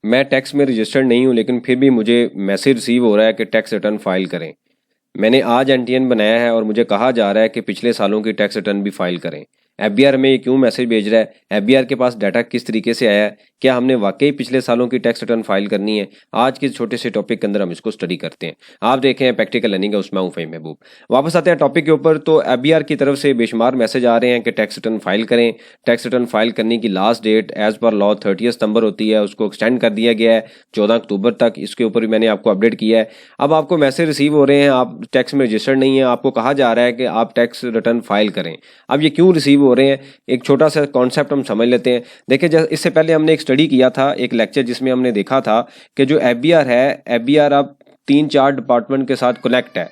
मैं टैक्स में रजिस्टर्ड नहीं हूँ लेकिन फिर भी मुझे मैसेज रिसीव हो रहा है कि टैक्स रिटर्न फाइल करें। मैंने आज एनटीएन बनाया है और मुझे कहा जा रहा है कि पिछले सालों की टैक्स रिटर्न भी फाइल करें। एफबीआर में ये क्यों मैसेज भेज रहा है? एफबीआर के पास डाटा किस तरीके से आया है? क्या हमने वाकई पिछले सालों की टैक्स रिटर्न फाइल करनी है? आज के छोटे से टॉपिक के अंदर हम इसको स्टडी करते हैं। आप देखें प्रैक्टिकल लर्निंग है, उसमें हूँ फ़हीम महबूब। वापस आते हैं टॉपिक के ऊपर। तो एफबीआर की तरफ से बेशुमार मैसेज आ रहे हैं कि टैक्स रिटर्न फाइल करें। टैक्स रिटर्न फाइल करने की last date as per law 30 सितंबर होती है, उसको एक्सटेंड कर दिया गया है 14 अक्टूबर तक। इसके ऊपर भी मैंने आपको अपडेट किया है। अब आपको मैसेज रिसीव हो रहे हैं, आप टैक्स में रजिस्टर्ड नहीं है, आपको कहा जा रहा है कि आप टैक्स रिटर्न फाइल करें। अब ये क्यों रिसीव हो रहे हैं, एक छोटा सा कॉन्सेप्ट हम समझ लेते हैं। देखिए, इससे पहले हमने एक स्टडी किया था, एक लेक्चर, जिसमें हमने देखा था कि जो एफबीआर है, एफबीआर अब 3-4 डिपार्टमेंट के साथ कनेक्ट है।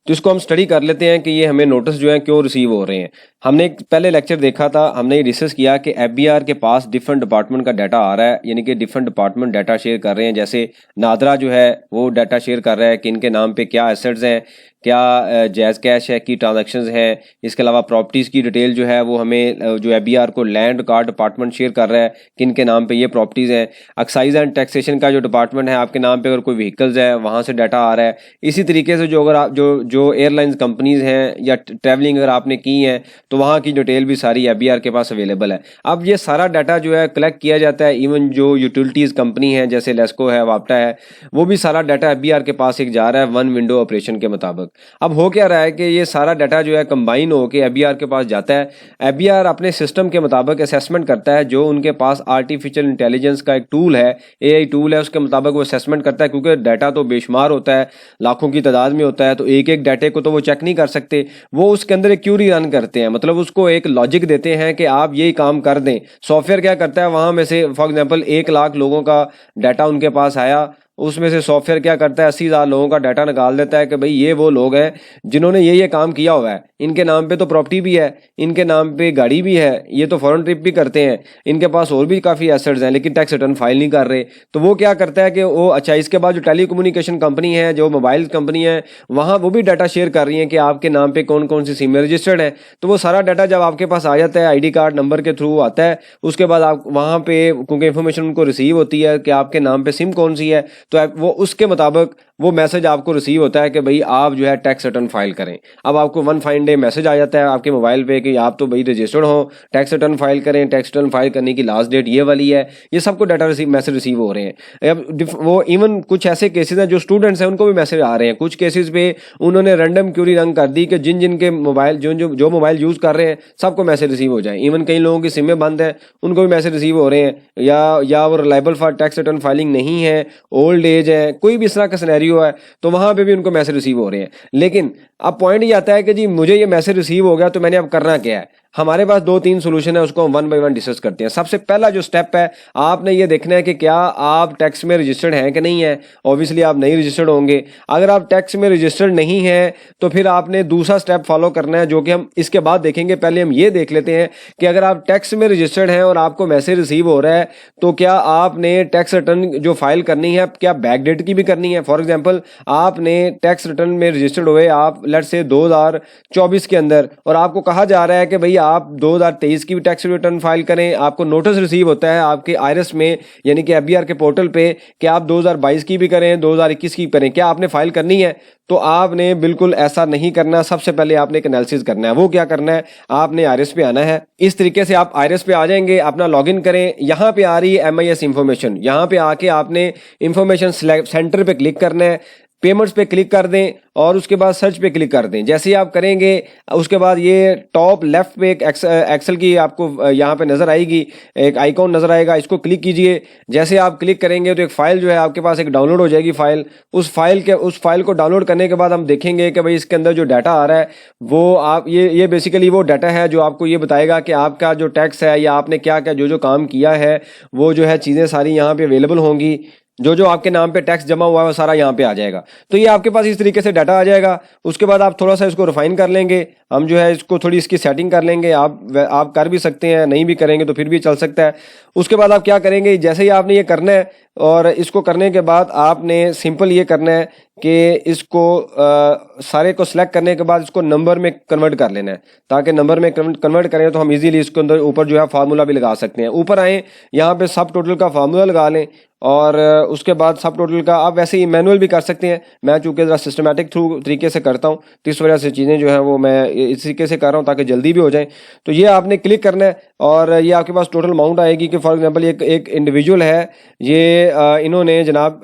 तो इसको हम स्टडी कर लेते हैं कि ये हमें नोटिस जो है क्यों रिसीव हो रहे हैं। हमने एक पहले लेक्चर देखा था, हमने डिस्कस किया कि एफबीआर के पास डिफरेंट डिपार्टमेंट का डाटा आ रहा है, यानी कि डिफरेंट डिपार्टमेंट डाटा शेयर कर रहे हैं। जैसे नादरा जो है वो डाटा शेयर कर रहा है कि इनके नाम पे क्या एसेट्स हैं, क्या जायज़ कैश है, की ट्रांजैक्शंस हैं। इसके अलावा प्रॉपर्टीज़ की डिटेल जो है वो हमें जो एफबीआर को लैंड कार्ड डिपार्टमेंट शेयर कर रहा है कि इनके नाम पे ये प्रॉपर्टीज़ हैं। एक्साइज एंड टैक्सेशन का जो डिपार्टमेंट है, आपके नाम पे अगर कोई व्हीकल्स है वहाँ से डाटा आ रहा है। इसी तरीके से जो अगर आप जो एयरलाइंस कंपनीज़ हैं या ट्रैवलिंग अगर आपने की है तो वहाँ की डिटेल भी सारी एफबीआर के पास अवेलेबल है। अब ये सारा डाटा जो है कलेक्ट किया जाता है। इवन जो यूटिलिटीज़ कंपनी है जैसे लेस्को है, वाप्टा है, वो भी सारा डाटा एफबीआर के पास एक जा रहा है वन विंडो ऑपरेशन के मुताबिक। अब हो क्या रहा है कि ये सारा डाटा जो है कंबाइन होकर एफबीआर के पास जाता है। एफबीआर अपने सिस्टम के मुताबिक असेसमेंट करता है, जो उनके पास आर्टिफिशियल इंटेलिजेंस का एक टूल है, एआई टूल है, उसके मुताबिक वो असेसमेंट करता है। क्योंकि डाटा तो बेशुमार होता है, लाखों की तादाद में होता है, तो एक एक डाटे को तो वो चेक नहीं कर सकते। वो उसके अंदर एक क्यूरी रन करते हैं, मतलब उसको एक लॉजिक देते हैं कि आप यही काम कर दें। सॉफ्टवेयर क्या करता है, वहाँ में से फॉर एग्जाम्पल 1 लाख लोगों का डाटा उनके पास आया, उसमें से सॉफ्टवेयर क्या करता है 80,000 लोगों का डाटा निकाल देता है कि भाई ये वो लोग हैं जिन्होंने ये काम किया हुआ है। इनके नाम पे तो प्रॉपर्टी भी है, इनके नाम पे गाड़ी भी है, ये तो फॉरेन ट्रिप भी करते हैं, इनके पास और भी काफ़ी एसेट्स हैं, लेकिन टैक्स रिटर्न फाइल नहीं कर रहे। तो वो क्या करता है कि वो अच्छा, इसके बाद जो टेली कम्युनिकेशन कंपनी है, जो मोबाइल कंपनी है, वहाँ वो भी डाटा शेयर कर रही है कि आपके नाम पे कौन कौन सी सिम रजिस्टर्ड है। तो वो सारा डाटा जब आपके पास आ जाता है, आईडी कार्ड नंबर के थ्रू आता है, उसके बाद आप वहाँ पे, क्योंकि इन्फॉर्मेशन उनको रिसीव होती है कि आपके नाम पे सिम कौन सी है, तो वो उसके मुताबिक वो मैसेज आपको रिसीव होता है कि भाई आप जो है टैक्स रिटर्न फाइल करें। अब आपको वन फाइन डे मैसेज आ जाता है आपके मोबाइल पे कि आप तो भाई रजिस्टर्ड हो, टैक्स रिटर्न फाइल करें, टैक्स रिटर्न फाइल करने की लास्ट डेट ये वाली है। ये सबको डाटा मैसेज रिसीव हो रहे हैं। अब वो इवन कुछ ऐसे केसेस हैं जो स्टूडेंट्स हैं उनको भी मैसेज आ रहे हैं। कुछ केसेस पे उन्होंने रैंडम क्यूरी रन कर दी कि जिन जिन के मोबाइल जो मोबाइल यूज़ कर रहे हैं सबको मैसेज रिसीव हो जाए। इवन कई लोगों की सिमें बंद है, उनको भी मैसेज रिसीव हो रहे हैं, या वो reliable for tax return filing नहीं है, ओल्ड एज है, कोई भी इस तरह का सिनेरियो है, तो वहां पे भी उनको मैसेज रिसीव हो रहे हैं। लेकिन अब पॉइंट ये आता है कि जी मुझे ये मैसेज रिसीव हो गया तो मैंने अब करना क्या है। हमारे पास 2-3 सोल्यूशन है, उसको हम वन बाय वन डिस्कस करते हैं। सबसे पहला जो स्टेप है, आपने ये देखना है कि क्या आप टैक्स में रजिस्टर्ड हैं कि नहीं है। ऑब्वियसली आप नहीं रजिस्टर्ड होंगे। अगर आप टैक्स में रजिस्टर्ड नहीं हैं तो फिर आपने दूसरा स्टेप फॉलो करना है, जो कि हम इसके बाद देखेंगे। पहले हम ये देख लेते हैं कि अगर आप टैक्स में रजिस्टर्ड हैं और आपको मैसेज रिसीव हो रहा है तो क्या आपने टैक्स रिटर्न जो फाइल करनी है, क्या बैक डेट की भी करनी है। फॉर एग्जाम्पल, आपने टैक्स रिटर्न में रजिस्टर्ड हुए आप लेट्स से 2024 के अंदर, और आपको कहा जा रहा है कि भाई आप 2023 की भी टैक्स रिटर्न फाइल करें। आपको नोटिस रिसीव होता है आपके आईआरएस में, यानी कि एफबीआर के पोर्टल पे, कि आप 2022 की भी करें, 2021 की करें, क्या आपने फाइल करनी है। तो आपने बिल्कुल ऐसा नहीं करना। सबसे पहले आपने एक एनालिसिस करना है। वो क्या करना है, आपने आईआरएस पे आना है। इस तरीके से आप आईआरएस पे आ जाएंगे, अपना लॉगिन करें। यहाँ पे आ रही है एमआईएस इंफॉर्मेशन, यहाँ पे आके आपने इंफॉर्मेशन सेंटर पे क्लिक करना है, पेमेंट्स पे क्लिक कर दें और उसके बाद सर्च पे क्लिक कर दें। जैसे ही आप करेंगे उसके बाद ये टॉप लेफ्ट पे एक एक्सेल की आपको यहाँ पे नज़र आएगी, एक आइकॉन नज़र आएगा, इसको क्लिक कीजिए। जैसे आप क्लिक करेंगे तो एक फ़ाइल जो है आपके पास एक डाउनलोड हो जाएगी फाइल। उस फाइल को डाउनलोड करने के बाद हम देखेंगे कि भाई इसके अंदर जो डाटा आ रहा है वो आप ये बेसिकली वो डाटा है जो आपको ये बताएगा कि आपका जो टैक्स है या आपने क्या क्या जो काम किया है, वो जो है चीज़ें सारी यहाँ पे अवेलेबल होंगी। जो आपके नाम पे टैक्स जमा हुआ है वो सारा यहाँ पे आ जाएगा। तो ये आपके पास इस तरीके से डाटा आ जाएगा। उसके बाद आप थोड़ा सा इसको रिफाइन कर लेंगे, हम जो है इसको थोड़ी इसकी सेटिंग कर लेंगे। आप कर भी सकते हैं, नहीं भी करेंगे तो फिर भी चल सकता है। उसके बाद आप क्या करेंगे, जैसे ही आपने ये करना है और इसको करने के बाद आपने सिंपल ये करना है कि इसको सारे को सिलेक्ट करने के बाद इसको नंबर में कन्वर्ट कर लेना है, ताकि नंबर में कन्वर्ट करें तो हम इजीली इसके अंदर ऊपर जो है फार्मूला भी लगा सकते हैं। ऊपर आए, यहाँ पे सब टोटल का फार्मूला लगा लें और उसके बाद सब टोटल का आप वैसे ही मैनुअल भी कर सकते हैं। मैं चूँकि ज़रा सिस्टमेटिक थ्रू तरीके से करता हूँ तो इस वजह से चीज़ें जो हैं वो मैं इस तरीके से कर रहा हूँ ताकि जल्दी भी हो जाए। तो ये आपने क्लिक करना है और ये आपके पास टोटल अमाउंट आएगी कि फॉर एग्जांपल एक इंडिविजुअल है, ये इन्होंने जनाब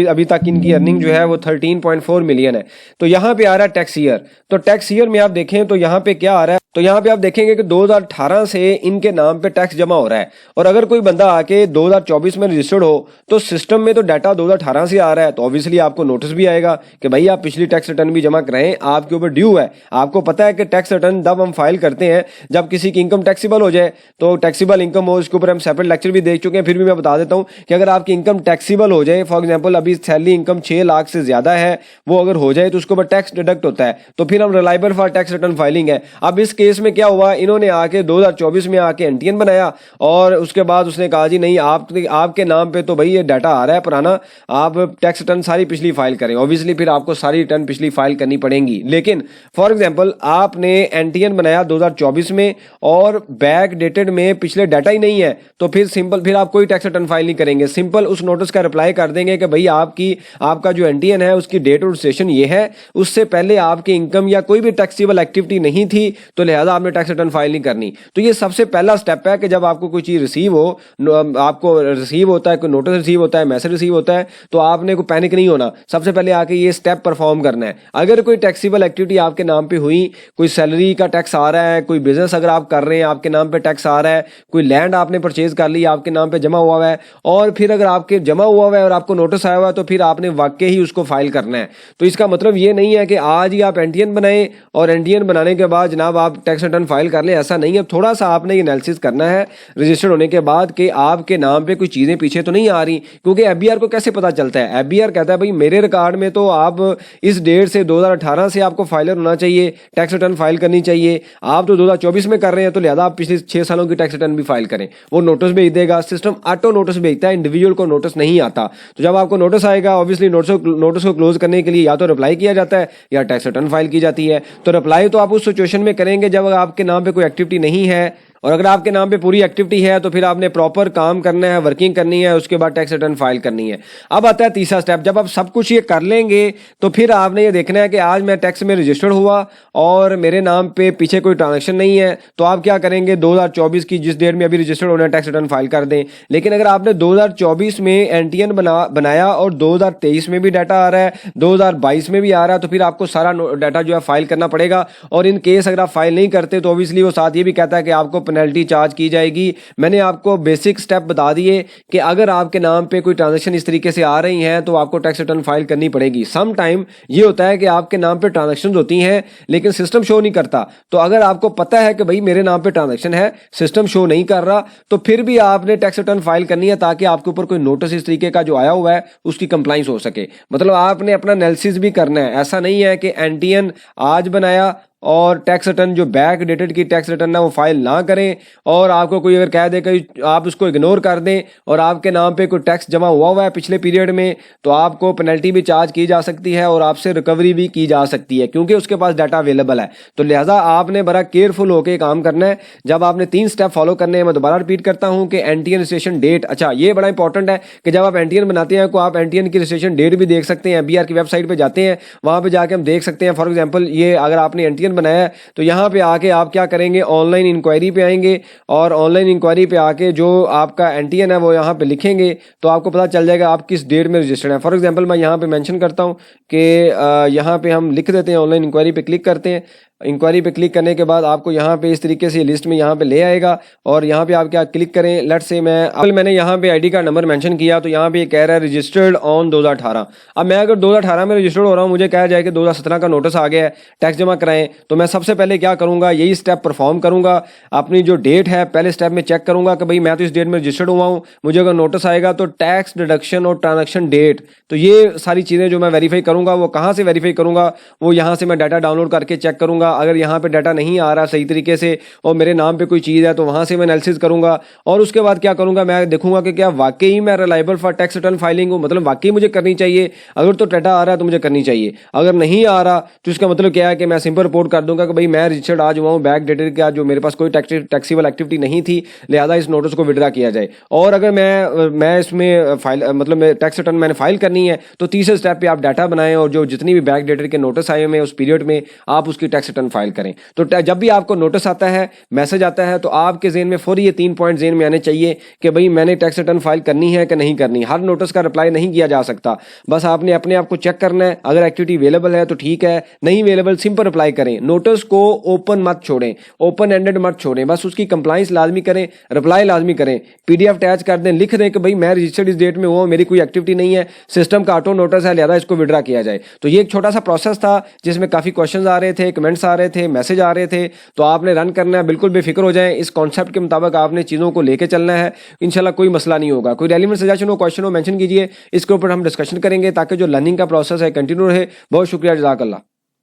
अभी तक इनकी अर्निंग जो है वो 13.4 मिलियन है। तो यहाँ पे आ रहा है टैक्स ईयर। तो टैक्स ईयर में आप देखें तो यहाँ पे क्या आ रहा है, तो यहाँ पे आप देखेंगे कि 2018 से इनके नाम पे टैक्स जमा हो रहा है। और अगर कोई बंदा आके 2024 में रजिस्टर्ड हो तो सिस्टम में तो डाटा 2018 से आ रहा है, तो ऑब्वियसली आपको नोटिस भी आएगा कि भाई आप पिछली टैक्स रिटर्न भी जमा कराएं, आपके ऊपर ड्यू है। आपको पता है कि टैक्स रिटर्न तब हम फाइल करते हैं जब किसी की इनकम टैक्सीबल हो जाए, तो टैक्सीबल इनकम हो, इसके ऊपर हम सेपरेट लेक्चर भी देख चुके हैं, फिर भी मैं बता देता हूँ कि अगर आपकी इनकम टैक्सीबल हो जाए, फॉर एग्जाम्पल अभी सैलरी इनकम 6 लाख से ज्यादा है, वो अगर हो जाए तो उसके ऊपर टैक्स डिडक्ट होता है, तो फिर हम reliable for tax return filing है। अब इस केस में क्या हुआ, इन्होंने आके 2024 में आके एनटीएन बनाया और उसके बाद उसने कहा जी नहीं आपके नाम पे तो भाई ये डाटा आ रहा है पुराना, आप टैक्स रिटर्न सारी पिछली फाइल करें। ऑब्वियसली फिर आपको सारी रिटर्न पिछली फाइल करनी पड़ेंगी। लेकिन फॉर एग्जांपल आपने एनटीएन बनाया 2024 में और बैक डेटेड में पिछले डाटा ही नहीं है, तो फिर सिंपल फिर आप कोई टैक्स रिटर्न फाइल नहीं करेंगे, सिंपल उस नोटिस का रिप्लाई कर देंगे कि भाई आपका जो एनटीएन है उसकी डेट और रजिस्ट्रेशन ये है, उससे पहले आपकी इनकम या कोई भी टैक्सेबल एक्टिविटी नहीं थी, तो लिहाजा आपने टैक्स रिटर्न फाइल नहीं करनी। तो ये सबसे पहला स्टेप है कि जब आपको कोई चीज रिसीव हो, आपको रिसीव होता है, कोई नोटिस रिसीव होता है, मैसेज रिसीव होता है, तो आपने कोई पैनिक नहीं होना, सबसे पहले आके ये स्टेप परफॉर्म करना है। अगर कोई टैक्सेबल एक्टिविटी आपके नाम पे हुई, कोई सैलरी का टैक्स आ रहा है, कोई बिजनेस अगर आप कर रहे हैं आपके नाम पे टैक्स आ रहा है, कोई लैंड आपने परचेज कर ली आपके नाम पे जमा हुआ है, और फिर अगर आपके जमा हुआ है और आपको नोटिस आया हुआ है, तो फिर आपने वाकई ही उसको फाइल करना है। तो इसका मतलब ये नहीं है कि आज ही आप एनटीएन बनाएं और एनटीएन बनाने के बाद जनाब आप टैक्स रिटर्न फाइल कर लें, ऐसा नहीं है। थोड़ा सा आपने ये एनालिसिस करना है रजिस्टर्ड होने के बाद कि आपके नाम पे कोई चीजें पीछे तो नहीं आ रही, क्योंकि एफबीआर को कैसे पता चलता है, एफबीआर कहता है भाई मेरे रिकॉर्ड में तो आप इस डेट से 2018 से आपको फाइलर होना चाहिए, टैक्स रिटर्न फाइल करनी चाहिए, आप तो 2024 में कर रहे हैं, तो लिहाजा आप पिछले 6 सालों की टैक्स रिटर्न भी फाइल करें। वो नोटिस भेज देगा, सिस्टम ऑटो नोटिस भेजता है, इंडिविजुअल को नोटिस नहीं आता। तो जब आपको नोटिस आएगा ऑब्वियसली नोटिस को क्लोज करने के लिए या तो रिप्लाई किया जाता है या टैक्स रिटर्न फाइल की जाती है। तो रिप्लाई तो आप उस सिचुएशन में करेंगे जब आपके नाम पे कोई एक्टिविटी नहीं है, और अगर आपके नाम पे पूरी एक्टिविटी है तो फिर आपने प्रॉपर काम करना है, वर्किंग करनी है, उसके बाद टैक्स रिटर्न फाइल करनी है। अब आता है तीसरा स्टेप, जब आप सब कुछ ये कर लेंगे तो फिर आपने ये देखना है कि आज मैं टैक्स में रजिस्टर्ड हुआ और मेरे नाम पे पीछे कोई ट्रांजेक्शन नहीं है, तो आप क्या करेंगे 2024 की जिस डेट में अभी रजिस्टर्ड होना है टैक्स रिटर्न फाइल कर दें। लेकिन अगर आपने 2024 में एनटीएन बनाया और 2023 में भी डाटा आ रहा है, 2022 में भी आ रहा है, तो फिर आपको सारा डाटा जो है फाइल करना पड़ेगा। और इन केस अगर आप फाइल नहीं करते तो ऑब्वियसली वो साथ ये भी कहता है कि आपको पेनल्टी चार्ज की जाएगी। मैंने आपको बेसिक स्टेप बता दिए कि अगर आपके नाम पे कोई ट्रांजैक्शन इस तरीके से आ रही हैं तो आपको टैक्स रिटर्न फाइल करनी पड़ेगी। सम टाइम ये होता है कि आपके नाम पे ट्रांजैक्शन होती हैं लेकिन सिस्टम शो नहीं करता, तो अगर आपको पता है कि भाई मेरे नाम पे ट्रांजैक्शन है, सिस्टम शो नहीं कर रहा, तो फिर भी आपने टैक्स रिटर्न फाइल करनी है ताकि आपके ऊपर कोई नोटिस इस तरीके का जो आया हुआ है उसकी कंप्लाइंस हो सके। मतलब आपने अपना एनालिसिस भी करना है। ऐसा नहीं है कि एनटीएन आज बनाया और टैक्स रिटर्न जो बैक डेटेड की टैक्स रिटर्न है वो फाइल ना करें, और आपको कोई अगर कह दे कि आप उसको इग्नोर कर दें और आपके नाम पे कोई टैक्स जमा हुआ है पिछले पीरियड में, तो आपको पेनल्टी भी चार्ज की जा सकती है और आपसे रिकवरी भी की जा सकती है क्योंकि उसके पास डाटा अवेलेबल है। तो लिहाजा आपने बड़ा केयरफुल होकर काम करना है। जब आपने 3 स्टेप फॉलो करने हैं, मैं दोबारा रिपीट करता हूं कि एनटीएन रजिस्ट्रेशन डेट, अच्छा ये बड़ा इंपॉर्टेंट है कि जब आप एनटीएन बनाते हैं तो आप एनटीएन की रजिस्ट्रेशन डेट भी देख सकते हैं। एफबीआर की वेबसाइट पर जाते हैं, वहां पर जाके हम देख सकते हैं। फॉर एग्जाम्पल ये अगर आपने एनटीएन बनाया है तो यहाँ पे आके आप क्या करेंगे, ऑनलाइन इंक्वायरी पे आएंगे और ऑनलाइन इंक्वायरी पे आके जो आपका एनटीएन है वो यहाँ पे लिखेंगे तो आपको पता चल जाएगा आप किस डेट में रजिस्टर्ड है। फॉर एग्जांपल मैं यहाँ पे मेंशन करता हूँ कि यहाँ पे हम लिख देते हैं, ऑनलाइन इंक्वायरी पे क्लिक करते हैं। इंक्वायरी पे क्लिक करने के बाद आपको यहाँ पे इस तरीके से लिस्ट में यहाँ पे ले आएगा और यहाँ पे आप क्या क्लिक करें, लेट्स से मैंने यहाँ पे आईडी का नंबर मेंशन किया तो यहाँ पे कह रहा है रजिस्टर्ड ऑन 2018। अब मैं अगर 2018 में रजिस्टर्ड हो रहा हूँ, मुझे कहा जाए कि 2017 का नोटिस आ गया है टैक्स जमा कराएं, तो मैं सबसे पहले क्या करूँगा, यही स्टेप परफॉर्म करूँगा। अपनी जो डेट है पहले स्टेप में चेक करूँगा कि भाई मैं तो इस डेट में रजिस्टर्ड हुआ हूँ, मुझे अगर नोटिस आएगा तो टैक्स डिडक्शन और ट्रांजेक्शन डेट, तो ये सारी चीज़ें जो मैं वेरीफाई करूँगा वो कहाँ से वेरीफाई करूँगा, वो यहाँ से मैं डाटा डाउनलोड करके चेक करूँगा। अगर यहाँ पे डाटा नहीं आ रहा सही तरीके से और मेरे नाम पे कोई चीज़ है तो वहाँ से मैं एनालिसिस करूँगा और उसके बाद क्या करूँगा, मैं देखूँगा कि क्या वाकई मैं reliable for tax return filing हूँ, मतलब वाकई मुझे करनी चाहिए। अगर तो डाटा आ रहा है तो मुझे करनी चाहिए, अगर नहीं आ रहा तो इसका मतलब क्या है कि मैं सिंपल रिपोर्ट नोट कर दूंगा कि भाई मैं रजिस्टर्ड आज हुआ हूँ, बैक डेटेड का जो मेरे पास कोई टैक्सीबल एक्टिविटी नहीं थी, लिहाजा इस नोटिस को विड्रा किया जाए। और अगर मैं इसमें फाइल मतलब टैक्स रिटर्न मैंने फाइल करनी है तो तीसरे स्टेप पे आप डाटा बनाएं और जो जितनी भी बैक डेटेड के नोटिस आए हुए उस पीरियड में आप उसकी टैक्स रिटर्न फाइल करें। तो जब भी आपको नोटिस आता है, मैसेज आता है, तो आपके जेहन में फौरी ये 3 पॉइंट जेहन में आने चाहिए कि भाई मैंने टैक्स रिटर्न फाइल करनी है कि नहीं करनी। हर नोटिस का रिप्लाई नहीं किया जा सकता, बस आपने अपने आप को चेक करना है। अगर एक्टिविटी अवेलेबल है तो ठीक है, नहीं अवेलेबल सिंपल रिप्लाई करें। नोटिस को ओपन मत छोड़ें, ओपन एंडेड मत छोड़ें, बस उसकी कंप्लाइंस लाजमी करें, रिप्लाई लाजमी करें, पीडीएफ अटैच कर दें, लिख दें कि भाई मैं रजिस्टर्ड इस डेट में हुआ, मेरी कोई एक्टिविटी नहीं है, सिस्टम का ऑटो नोटिस है, लिहाजा इसको विड्रा किया जाए। तो ये एक छोटा सा प्रोसेस था जिसमें काफ़ी क्वेश्चंस आ रहे थे, कमेंट्स आ रहे थे, मैसेज आ रहे थे। तो आपने रन करना है, बिल्कुल बेफिक्र हो जाएं, इस कॉन्सेप्ट के मुताबिक आपने चीज़ों को लेके चलना है, इंशाल्लाह कोई मसला नहीं होगा। कोई रेलिवेंट सजेशन हो, क्वेश्चन हो, मेंशन कीजिए, इसके ऊपर हम डिस्कशन करेंगे ताकि जो लर्निंग का प्रोसेस है कंटिन्यू रहे। बहुत शुक्रिया, जज़ाकल्लाह।